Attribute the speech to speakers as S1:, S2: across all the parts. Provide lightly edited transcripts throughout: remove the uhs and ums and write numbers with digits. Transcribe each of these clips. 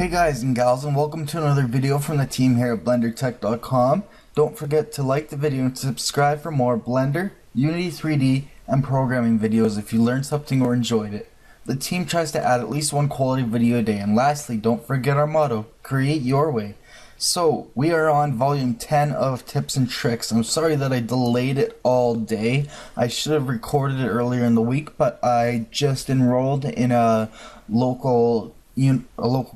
S1: Hey guys and gals, and welcome to another video from the team here at BlenderTech.com. Don't forget to like the video and subscribe for more Blender, Unity 3D, and programming videos if you learned something or enjoyed it. The team tries to add at least one quality video a day, and lastly, don't forget our motto, create your way. So, we are on volume 10 of Tips and Tricks. I'm sorry that I delayed it all day. I should have recorded it earlier in the week, but I just enrolled in a local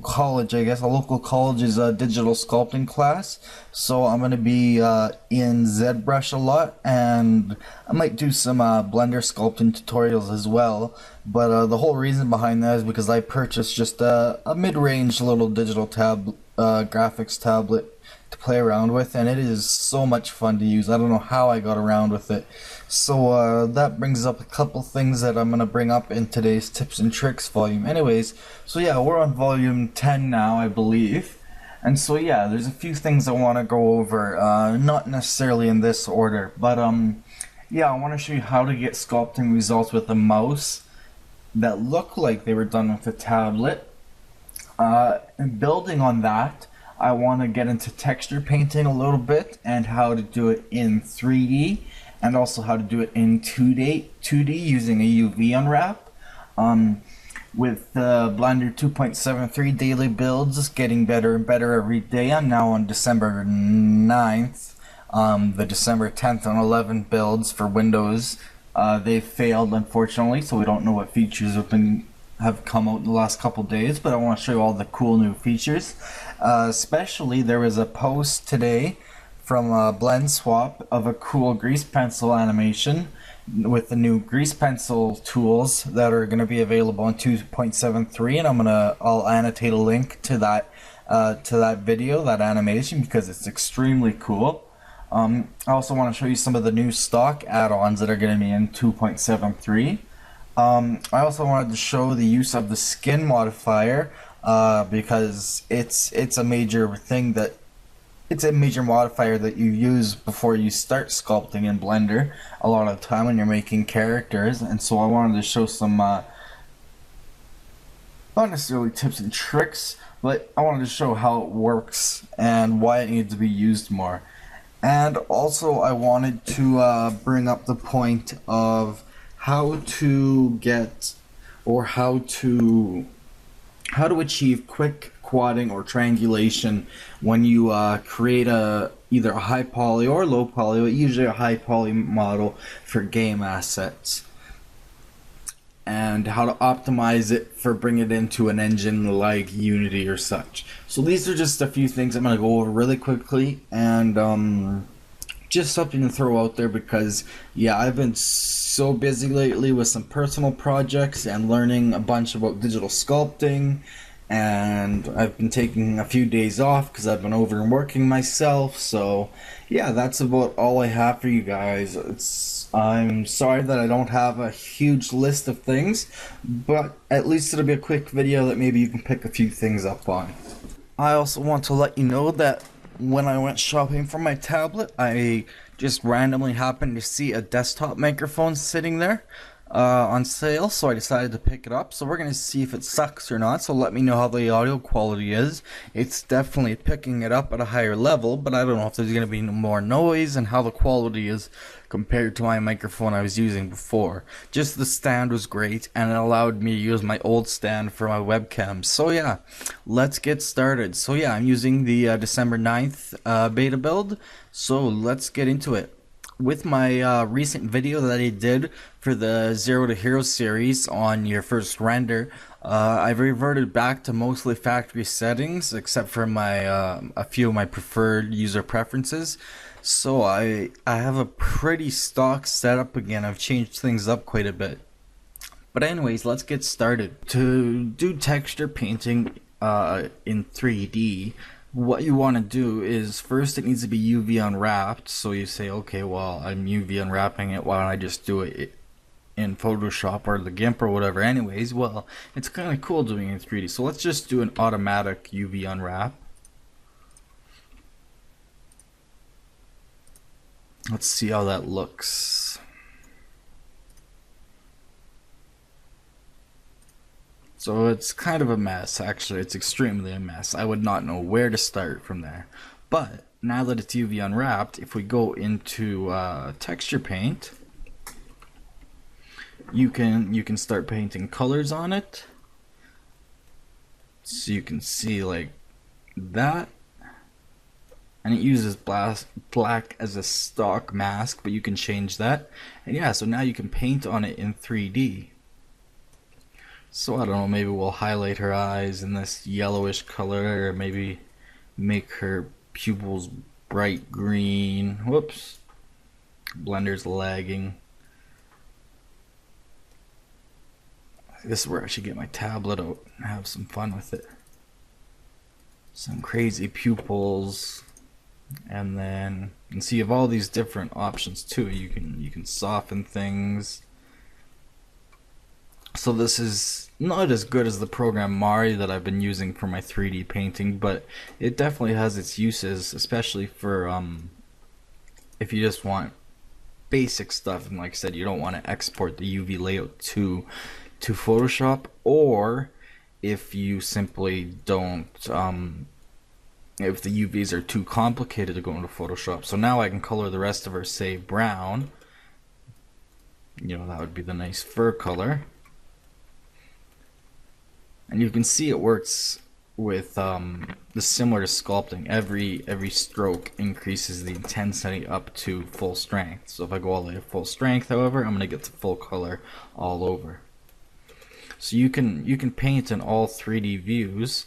S1: college, I guess. A local college's digital sculpting class. So I'm going to be in ZBrush a lot, and I might do some Blender sculpting tutorials as well. But the whole reason behind that is because I purchased just a mid-range little digital graphics tablet to play around with, and it is so much fun to use. I don't know how I got around with it. So that brings up a couple things that I'm going to bring up in today's Tips and Tricks volume. Anyways, so yeah, we're on volume 10 now, I believe. And so yeah, there's a few things I want to go over, not necessarily in this order, but yeah, I want to show you how to get sculpting results with a mouse that look like they were done with a tablet. And building on that, I want to get into texture painting a little bit and how to do it in 3D and also how to do it in 2D using a UV unwrap. With Blender 2.73 daily builds getting better and better every day. I'm now on December 9th. The December 10th and 11th builds for Windows, they failed unfortunately, so we don't know what features have come out in the last couple days, but I want to show you all the cool new features. Especially there was a post today from Blend Swap of a cool grease pencil animation with the new grease pencil tools that are going to be available in 2.73, and I'll annotate a link to that video, that animation, because it's extremely cool. I also want to show you some of the new stock add-ons that are going to be in 2.73. I also wanted to show the use of the skin modifier because it's a major thing that it's a major modifier that you use before you start sculpting in Blender a lot of the time when you're making characters. And so I wanted to show some not necessarily tips and tricks, but I wanted to show how it works and why it needs to be used more. And also I wanted to bring up the point of how to get, or how to achieve quick quadding or triangulation when you create either a high poly or low poly, but usually a high poly model for game assets, and how to optimize it for bringing it into an engine like Unity or such. So these are just a few things I'm going to go over really quickly, and just something to throw out there because yeah, I've been so busy lately with some personal projects and learning a bunch about digital sculpting, and I've been taking a few days off because I've been overworking myself. So yeah, that's about all I have for you guys. I'm sorry that I don't have a huge list of things, but at least it'll be a quick video that maybe you can pick a few things up on. I also want to let you know that when I went shopping for my tablet, I just randomly happened to see a desktop microphone sitting there on sale, so I decided to pick it up. So we're going to see if it sucks or not, so let me know how the audio quality is. It's definitely picking it up at a higher level, but I don't know if there's going to be more noise and how the quality is compared to my microphone I was using before. Just the stand was great, and it allowed me to use my old stand for my webcam. So yeah, let's get started. So yeah, I'm using the December 9th beta build, so let's get into it. With my recent video that I did for the Zero to Hero series on your first render, I've reverted back to mostly factory settings except for my a few of my preferred user preferences. So I have a pretty stock setup again. I've changed things up quite a bit. But anyways, let's get started. To do texture painting in 3D, what you want to do is first it needs to be UV unwrapped. So you say, okay, well, I'm UV unwrapping it, why don't I just do it in Photoshop or the GIMP or whatever. Anyways, well, it's kind of cool doing it in 3D, so let's just do an automatic UV unwrap. Let's see how that looks. So it's kind of a mess. Actually, it's extremely a mess. I would not know where to start from there. But now that it's UV unwrapped, if we go into texture paint, you can start painting colors on it. So you can see like that, and it uses black as a stock mask, but you can change that. And yeah, so now you can paint on it in 3D. So I don't know, maybe we'll highlight her eyes in this yellowish color, or maybe make her pupils bright green. Whoops, Blender's lagging. This is where I should get my tablet out and have some fun with it. Some crazy pupils, and then you can see you have all these different options too. You can soften things. So this is not as good as the program Mari that I've been using for my 3D painting, but it definitely has its uses, especially for if you just want basic stuff, and like I said, you don't want to export the UV layout to Photoshop, or if you simply don't if the UVs are too complicated to go into Photoshop. So now I can color the rest of her, say, brown. You know, that would be the nice fur color. And you can see it works with the similar to sculpting. Every stroke increases the intensity up to full strength. So if I go all the way to full strength, however, I'm going to get the full color all over. So you can paint in all 3D views.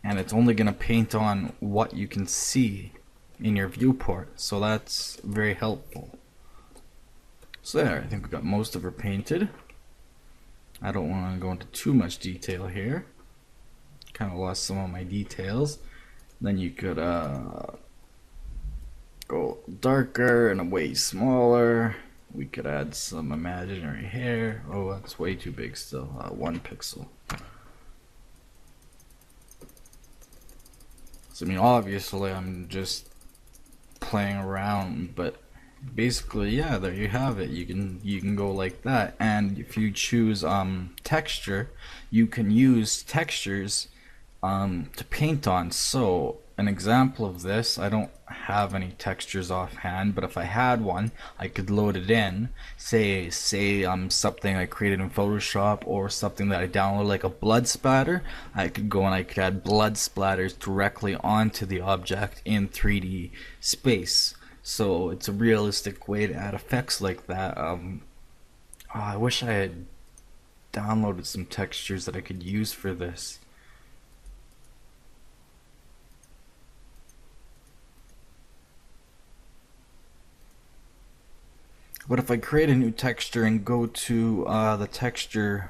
S1: And it's only going to paint on what you can see in your viewport, so that's very helpful. So there, I think we got most of her painted. I don't want to go into too much detail here. Kind of lost some of my details. Then you could go darker and way smaller. We could add some imaginary hair. Oh, that's way too big still. 1 pixel. So, I mean, obviously I'm just playing around, but basically, yeah, there you have it. You can go like that. And if you choose texture, you can use textures to paint on. So an example of this, I don't have any textures offhand, but if I had one, I could load it in. Say something I created in Photoshop, or something that I downloaded, like a blood splatter. I could go and I could add blood splatters directly onto the object in 3D space. So it's a realistic way to add effects like that. I wish I had downloaded some textures that I could use for this. But if I create a new texture and go to the texture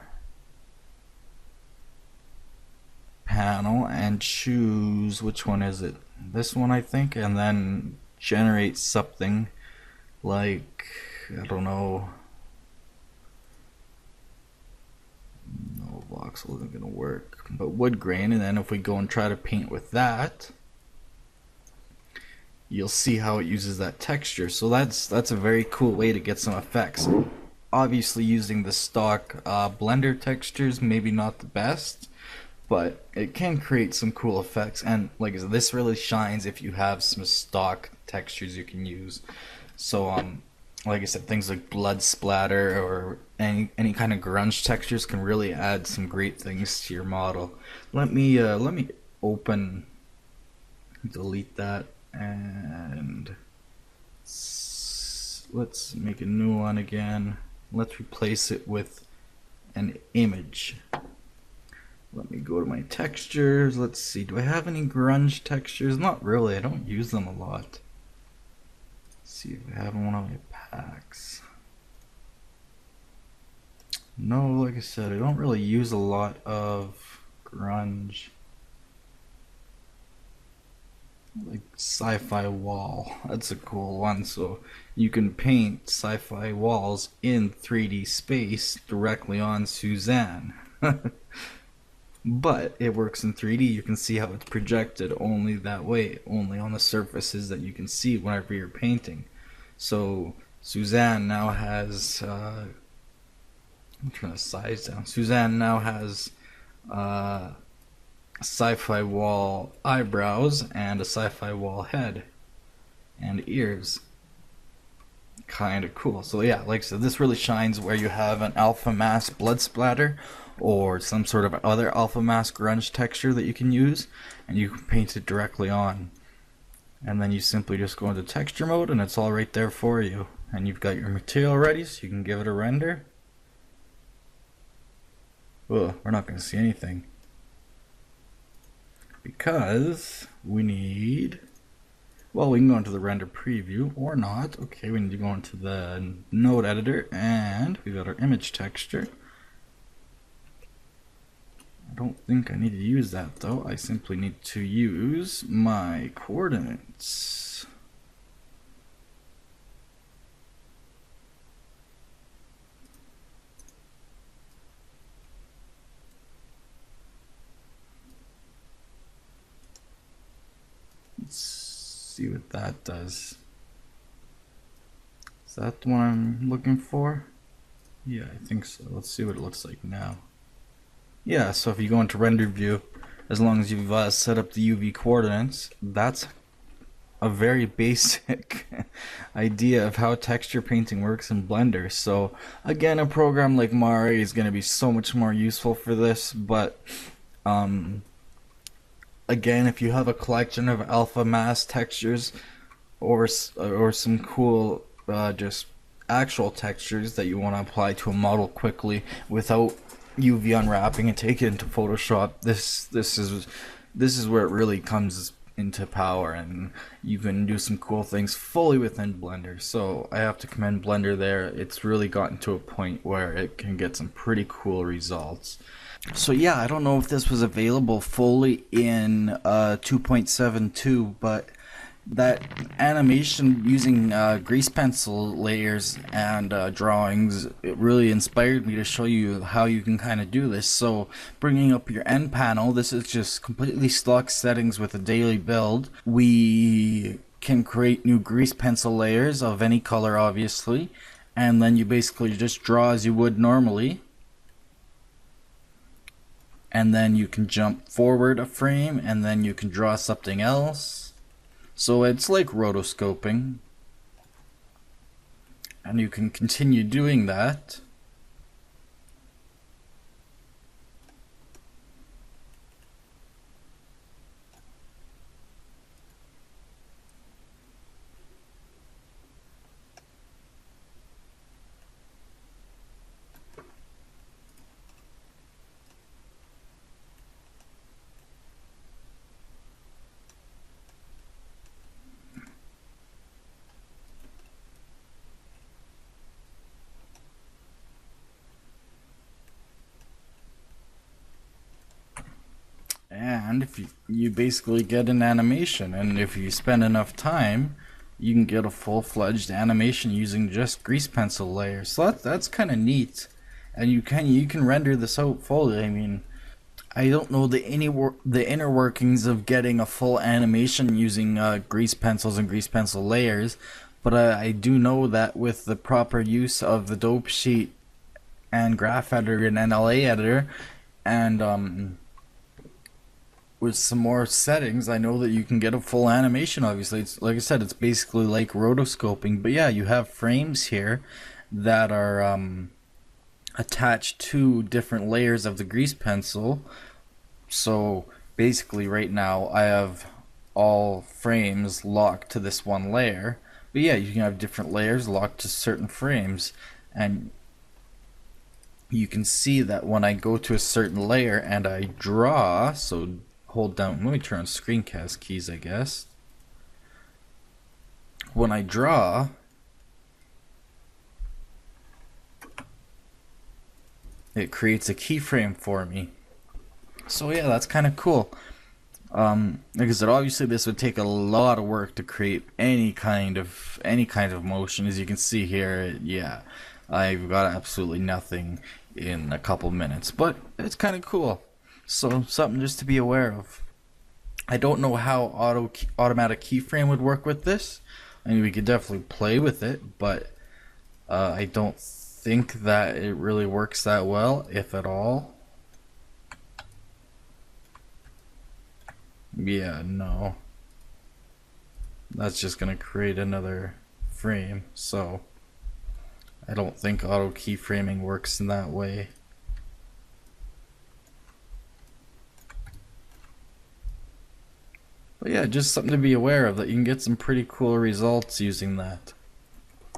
S1: panel and choose, which one is it? This one, I think, and then generate something like, I don't know, no, voxel isn't gonna work, but wood grain. And then if we go and try to paint with that, you'll see how it uses that texture. So that's a very cool way to get some effects. Obviously, using the stock Blender textures, maybe not the best, but it can create some cool effects. And like I said, this really shines if you have some stock textures you can use. So like I said, things like blood splatter or any kind of grunge textures can really add some great things to your model. Let me open, delete that, and let's make a new one again. Let's replace it with an image. Let me go to my textures. Let's see, do I have any grunge textures? Not really, I don't use them a lot. Let's see if I have one of my packs. No, like I said, I don't really use a lot of grunge. Like sci-fi wall, that's a cool one. So you can paint sci-fi walls in 3D space directly on Suzanne. but it works in 3D. You can see how it's projected only that way, only on the surfaces that you can see whenever you're painting. So Suzanne now has, I'm trying to size down. Suzanne now has sci-fi wall eyebrows and a sci-fi wall head and ears. Kind of cool. So yeah, like I said, this really shines where you have an alpha mask blood splatter or some sort of other alpha mask grunge texture that you can use, and you can paint it directly on. And then you simply just go into texture mode and it's all right there for you. And you've got your material ready, so you can give it a render. Ugh, we're not going to see anything, because we need, well, we can go into the render preview or not. Okay, we need to go into the node editor, and we've got our image texture. I don't think I need to use that though. I simply need to use my coordinates. Let's see what that does. Is that the one I'm looking for? Yeah, I think so. Let's see what it looks like now. Yeah, so if you go into render view, as long as you've set up the UV coordinates, that's a very basic idea of how texture painting works in Blender. So again, a program like Mari is going to be so much more useful for this, but again, if you have a collection of alpha mask textures or some cool just actual textures that you want to apply to a model quickly without UV unwrapping and take it into Photoshop, this is where it really comes into power, and you can do some cool things fully within Blender. So I have to commend Blender there. It's really gotten to a point where it can get some pretty cool results. So yeah, I don't know if this was available fully in 2.72, but that animation using grease pencil layers and drawings, it really inspired me to show you how you can kind of do this. So bringing up your end panel, this is just completely stock settings with a daily build. We can create new grease pencil layers of any color, obviously, and then you basically just draw as you would normally. And then you can jump forward a frame, and then you can draw something else. So it's like rotoscoping, and you can continue doing that. And if you basically get an animation, and if you spend enough time, you can get a full-fledged animation using just grease pencil layers. So that's kind of neat, and you can render this out fully. I mean, I don't know the inner workings of getting a full animation using grease pencils and grease pencil layers, but I do know that with the proper use of the dope sheet and graph editor and NLA editor, and with some more settings, I know that you can get a full animation. Obviously, it's like I said, it's basically like rotoscoping. But yeah, you have frames here that are attached to different layers of the grease pencil. So basically right now I have all frames locked to this one layer. But yeah, you can have different layers locked to certain frames, and you can see that when I go to a certain layer and I draw, so hold down, let me turn on screencast keys, I guess. When I draw, it creates a keyframe for me. So yeah, that's kind of cool. Like I said, obviously this would take a lot of work to create any kind of motion. As you can see here, yeah, I've got absolutely nothing in a couple minutes, but it's kind of cool. So something just to be aware of. I don't know how automatic keyframe would work with this. I mean, we could definitely play with it, but I don't think that it really works that well, if at all. Yeah, no. That's just gonna create another frame, so I don't think auto keyframing works in that way. But yeah, just something to be aware of, that you can get some pretty cool results using that.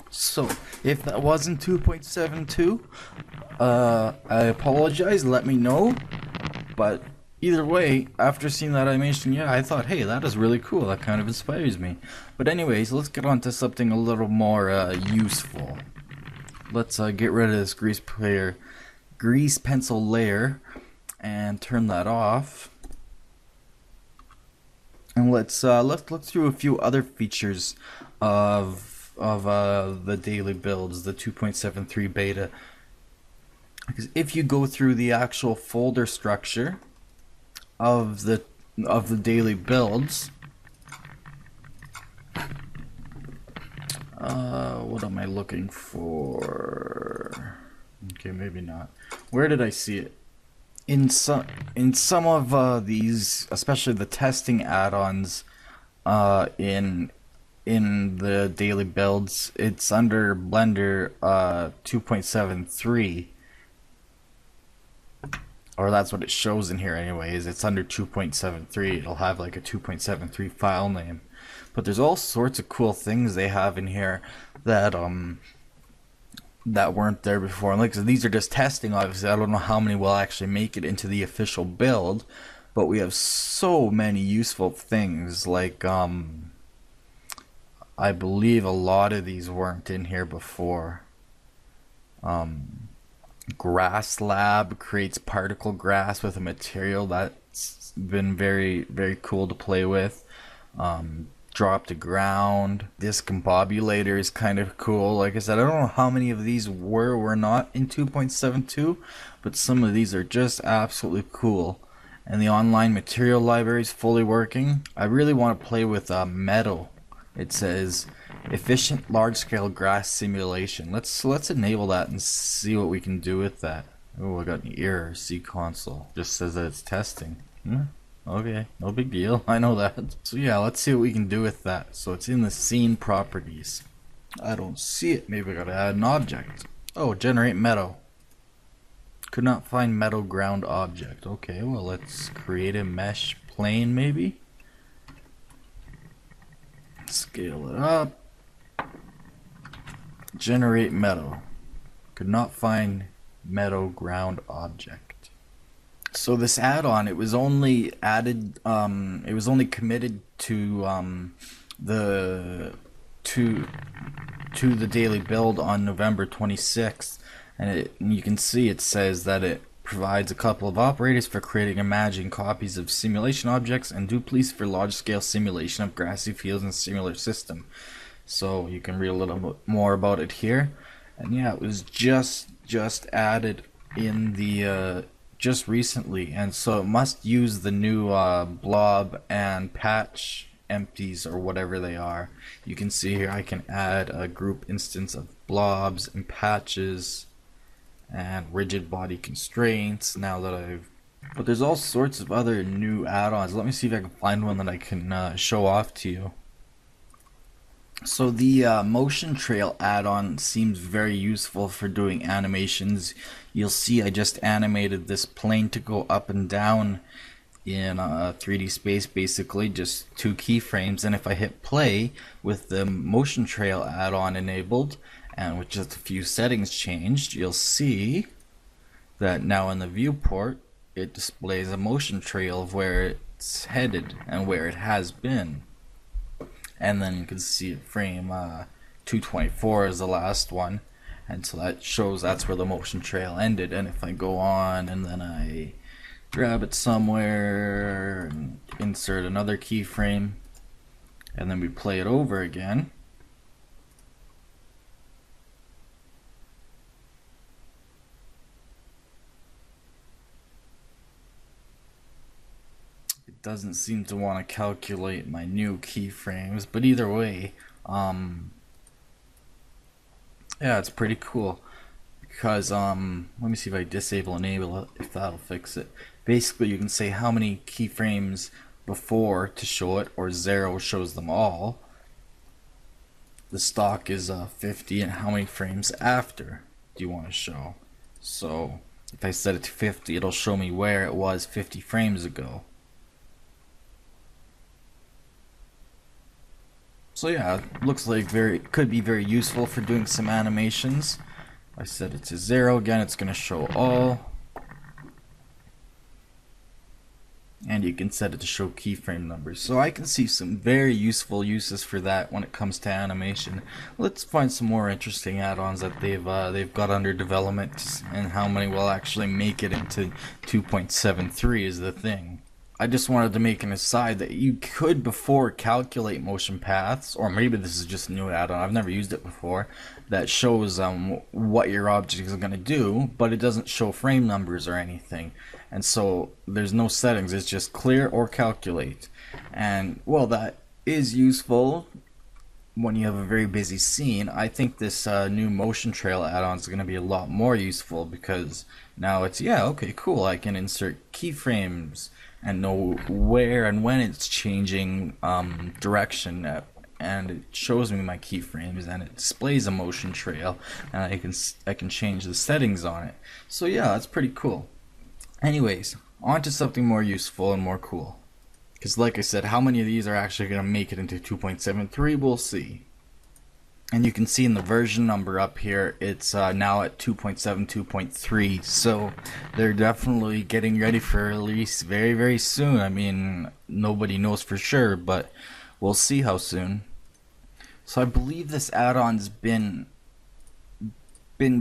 S1: So, if that wasn't 2.72, I apologize, let me know. But either way, after seeing that animation, yeah, I thought, hey, that is really cool. That kind of inspires me. But anyways, let's get on to something a little more useful. Let's get rid of this grease pencil layer and turn that off. And let's look through a few other features of the daily builds, the 2.73 beta. Because if you go through the actual folder structure of the daily builds, what am I looking for? Okay, maybe not. Where did I see it? In some of these, especially the testing add-ons, in the daily builds, it's under Blender 2.73, or that's what it shows in here anyways. It's under 2.73. It'll have like a 2.73 file name, but there's all sorts of cool things they have in here that that weren't there before. And like, so these are just testing, obviously. I don't know how many will actually make it into the official build, but we have so many useful things. Like I believe a lot of these weren't in here before. Grass Lab creates particle grass with a material that's been very, very cool to play with. Drop to ground. Discombobulator is kind of cool. Like I said, I don't know how many of these were not in 2.72, but some of these are just absolutely cool. And the online material library is fully working. I really want to play with meadow. It says efficient large-scale grass simulation. Let's enable that and see what we can do with that. Oh, I got an error. C console just says that it's testing. Okay, no big deal. I know that. So yeah, let's see what we can do with that. So it's in the scene properties. I don't see it. Maybe I gotta add an object. Oh, generate meadow. Could not find meadow ground object. Okay, well, let's create a mesh plane maybe. Scale it up. Generate meadow. Could not find meadow ground object. So this add-on, it was only added, it was only committed to the daily build on November 26th, and you can see it says that it provides a couple of operators for creating imagined copies of simulation objects and duplies for large-scale simulation of grassy fields and similar system. So you can read a little bit more about it here, and yeah, it was just added in the just recently, and so it must use the new blob and patch empties or whatever they are. You can see here I can add a group instance of blobs and patches and rigid body constraints now that but there's all sorts of other new add-ons. Let me see if I can find one that I can show off to you. So the motion trail add-on seems very useful for doing animations. You'll see I just animated this plane to go up and down in 3D space, basically just 2 keyframes, and if I hit play with the motion trail add-on enabled and with just a few settings changed, you'll see that now in the viewport it displays a motion trail of where it's headed and where it has been. And then you can see it frame 224 is the last one, and so that shows that's where the motion trail ended. And if I go on and then I grab it somewhere and insert another keyframe and then we play it over again, doesn't seem to want to calculate my new keyframes, but either way, yeah, it's pretty cool because let me see if I disable enable it, if that'll fix it. Basically, you can say how many keyframes before to show it, or 0 shows them all. The stock is 50, and how many frames after do you want to show? So if I set it to 50, it'll show me where it was 50 frames ago. So yeah, it looks like could be very useful for doing some animations. I set it to 0 again, it's going to show all. And you can set it to show keyframe numbers. So I can see some very useful uses for that when it comes to animation. Let's find some more interesting add-ons that they've got under development, and how many will actually make it into 2.73 is the thing. I just wanted to make an aside that you could before calculate motion paths, or maybe this is just a new add-on, I've never used it before, that shows what your object is going to do, but it doesn't show frame numbers or anything. And so there's no settings, it's just clear or calculate. And well, that is useful when you have a very busy scene. I think this new motion trail add-on is going to be a lot more useful, because now it's, yeah, okay, cool, I can insert keyframes and know where and when it's changing direction, and it shows me my keyframes, and it displays a motion trail, and I can change the settings on it. So yeah, that's pretty cool. Anyways, on to something more useful and more cool. Because like I said, how many of these are actually going to make it into 2.73, we'll see. And you can see in the version number up here, it's now at 2.7, so they're definitely getting ready for release very, very soon. I mean, nobody knows for sure, but we'll see how soon. So I believe this add-on's been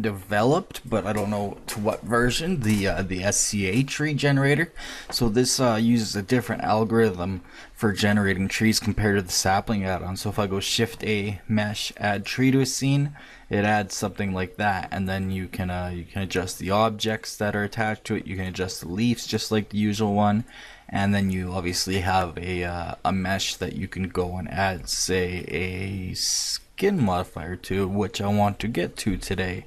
S1: developed, but I don't know to what version, the Sca Tree Generator. So this uses a different algorithm for generating trees compared to the sapling add-on. So if I go Shift A, Mesh, Add Tree to a scene, it adds something like that, and then you can adjust the objects that are attached to it. You can adjust the leaves just like the usual one, and then you obviously have a mesh that you can go and add, say, a skin modifier to, which I want to get to today.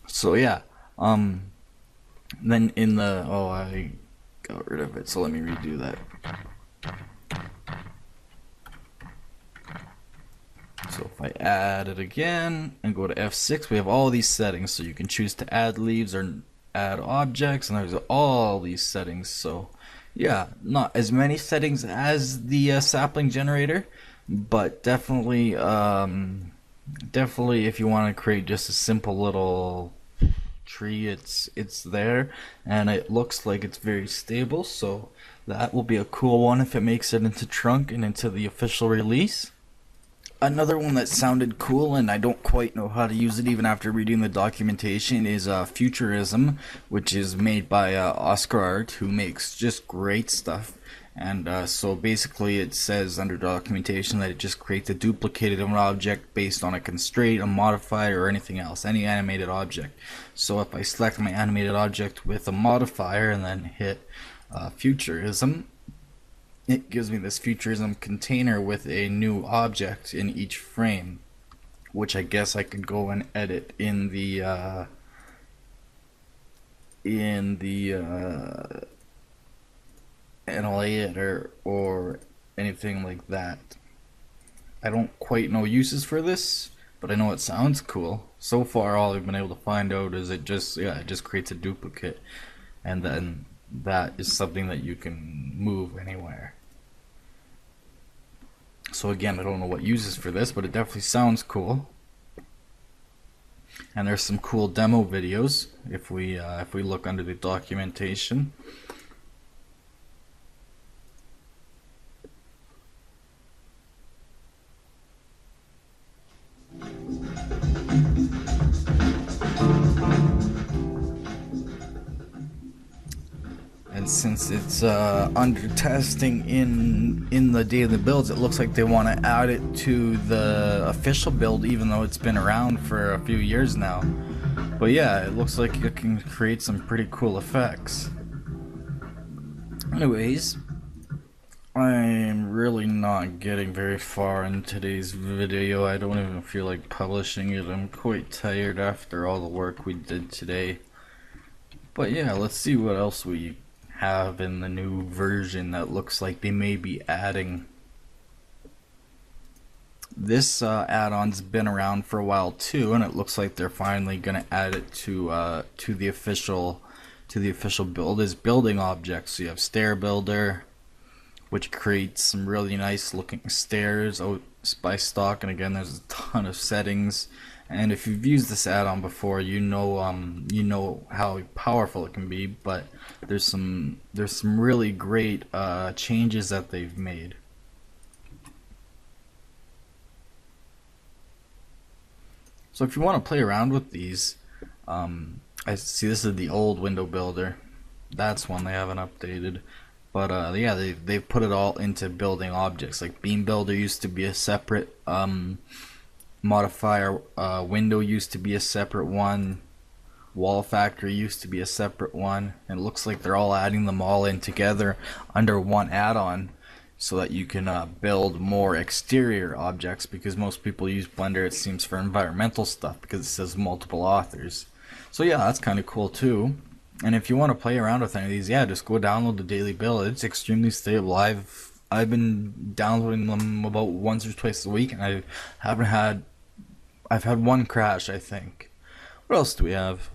S1: So yeah, then in the, I got rid of it, so let me redo that. So if I add it again and go to F6, we have all these settings, so you can choose to add leaves or add objects, and there's all these settings. So yeah, not as many settings as the sapling generator, but definitely if you want to create just a simple little tree, it's there, and it looks like it's very stable, so that will be a cool one if it makes it into trunk and into the official release. Another one that sounded cool, and I don't quite know how to use it even after reading the documentation, is Futurism, which is made by Oscar Art, who makes just great stuff. And so basically it says under documentation that it just creates a duplicate of an object based on a constraint, a modifier, or anything else, any animated object. So if I select my animated object with a modifier and then hit Futurism, it gives me this Futurism container with a new object in each frame, which I guess I could go and edit in the editor or anything like that. I don't quite know uses for this, but I know it sounds cool. So far all I've been able to find out is it just creates a duplicate, and then that is something that you can move anywhere. So again, I don't know what uses for this, but it definitely sounds cool. And there's some cool demo videos if we look under the documentation. And since it's under testing in the daily builds, it looks like they want to add it to the official build, even though it's been around for a few years now. But yeah, it looks like it can create some pretty cool effects. Anyways, I'm really not getting very far in today's video. I don't even feel like publishing it. I'm quite tired after all the work we did today. But yeah, let's see what else we have in the new version that looks like they may be adding. This add-on's been around for a while too, and it looks like they're finally gonna add it to the official build as building objects. So you have stair builder, which creates some really nice looking stairs out by stock, and again there's a ton of settings. And if you've used this add-on before, you know how powerful it can be. But there's some really great changes that they've made. So if you want to play around with these, I see this is the old window builder. That's one they haven't updated. But yeah, they've put it all into building objects. Like beam builder used to be a separate modifier, window used to be a separate one, wall factory used to be a separate one, and it looks like they're all adding them all in together under one add-on so that you can build more exterior objects, because most people use Blender, it seems, for environmental stuff because it says multiple authors. So yeah, that's kind of cool too. And if you want to play around with any of these, yeah, just go download the daily build. It's extremely stable. I've been downloading them about once or twice a week, and I've had one crash, I think. What else do we have?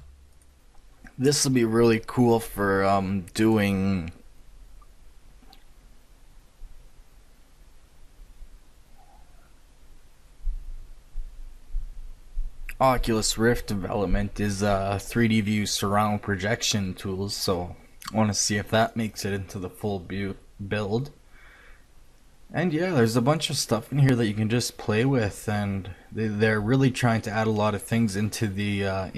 S1: This will be really cool for doing Oculus Rift development is 3D view surround projection tools, so I want to see if that makes it into the full build. And yeah, there's a bunch of stuff in here that you can just play with, and they're really trying to add a lot of things into the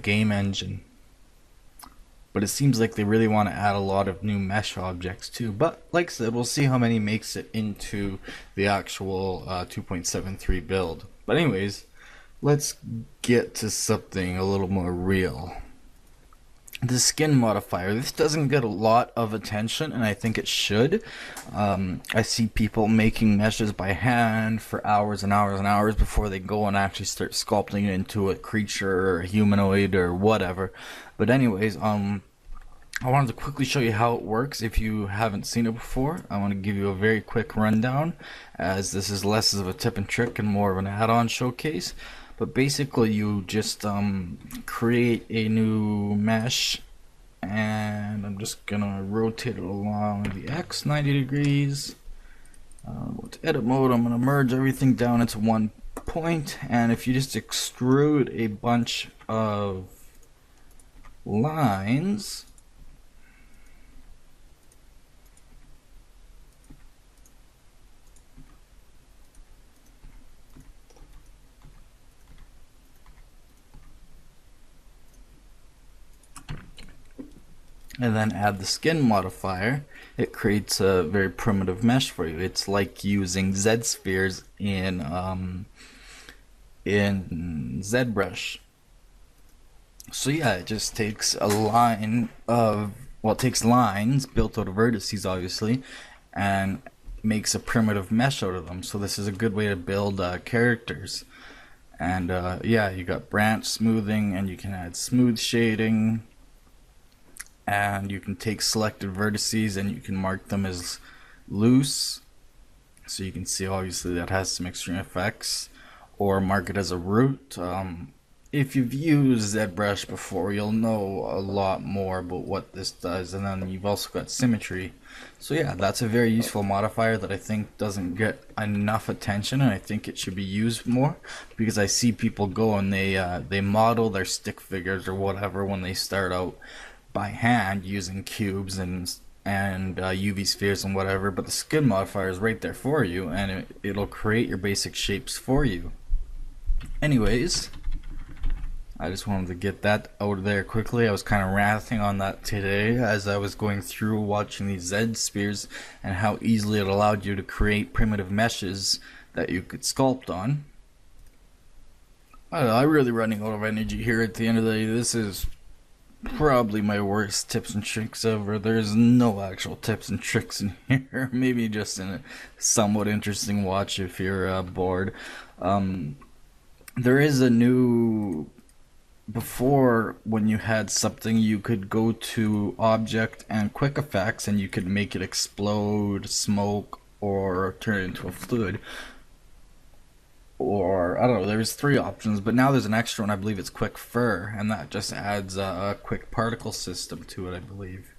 S1: game engine. But it seems like they really want to add a lot of new mesh objects too. But like I said, we'll see how many makes it into the actual 2.73 build. But anyways, let's get to something a little more real. The skin modifier. This doesn't get a lot of attention, and I think it should. I see people making meshes by hand for hours and hours and hours before they go and actually start sculpting it into a creature or a humanoid or whatever. But anyways, I wanted to quickly show you how it works if you haven't seen it before. I want to give you a very quick rundown, as this is less of a tip and trick and more of an add-on showcase. But basically you just create a new mesh, and I'm just gonna rotate it along the X 90 degrees. Go to edit mode. I'm gonna merge everything down into one point, and if you just extrude a bunch of lines, and then add the skin modifier, it creates a very primitive mesh for you. It's like using Z spheres in ZBrush. So yeah, it just takes a line of, well, it takes lines built out of vertices obviously, and makes a primitive mesh out of them. So this is a good way to build characters. And yeah, you got branch smoothing, and you can add smooth shading, and you can take selected vertices and you can mark them as loose, so you can see obviously that has some extreme effects, or mark it as a root. If you've used ZBrush before, you'll know a lot more about what this does. And then you've also got symmetry. So yeah, that's a very useful modifier that I think doesn't get enough attention, and I think it should be used more, because I see people go and they model their stick figures or whatever when they start out by hand using cubes and UV spheres and whatever, but the skin modifier is right there for you, and it'll create your basic shapes for you. Anyways, I just wanted to get that out of there quickly. I was kind of ranting on that today as I was going through watching these Z spheres and how easily it allowed you to create primitive meshes that you could sculpt on. I'm really running out of energy here at the end of the day. This is probably my worst tips and tricks ever. There's no actual tips and tricks in here. Maybe just in a somewhat interesting watch if you're bored. Um, there is a new. Before, when you had something, you could go to object and quick effects and you could make it explode, smoke, or turn it into a fluid. Or I don't know, there's three options, but now there's an extra one. I believe it's quick fur, and that just adds a quick particle system to it, I believe.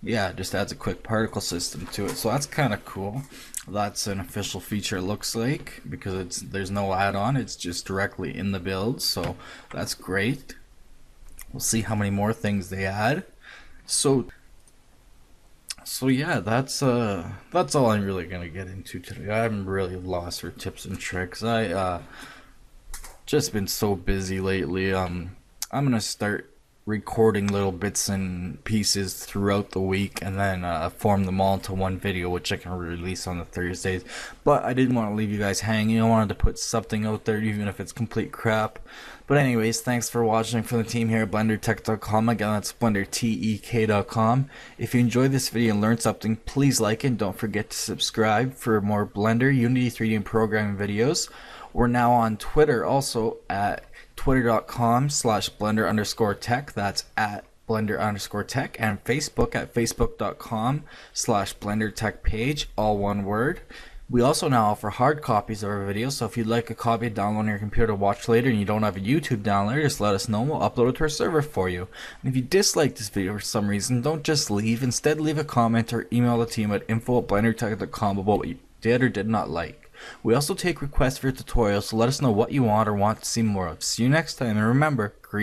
S1: Yeah, it just adds a quick particle system to it, so that's kind of cool. That's an official feature, it looks like, because there's no add-on, it's just directly in the build, so that's great. We'll see how many more things they add. So yeah, that's all I'm really gonna get into today. I'm really lost for tips and tricks. I just been so busy lately. I'm gonna start recording little bits and pieces throughout the week and then form them all into one video, which I can release on the Thursdays. But I didn't want to leave you guys hanging. I wanted to put something out there, even if it's complete crap. But anyways, thanks for watching from the team here at BlenderTech.com. Again, that's BlenderTech.com. If you enjoyed this video and learned something, please like it and don't forget to subscribe for more Blender, Unity 3D, and programming videos. We're now on Twitter also at twitter.com/blender_tech. That's at blender_tech, and Facebook at facebook.com/blendertech page, all one word. We also now offer hard copies of our videos, so if you'd like a copy to download on your computer to watch later and you don't have a YouTube downloader, just let us know and we'll upload it to our server for you. And if you dislike this video for some reason, don't just leave. Instead, leave a comment or email the team at info@blendertech.com about what you did or did not like. We also take requests for tutorials, so let us know what you want or want to see more of. See you next time, and remember,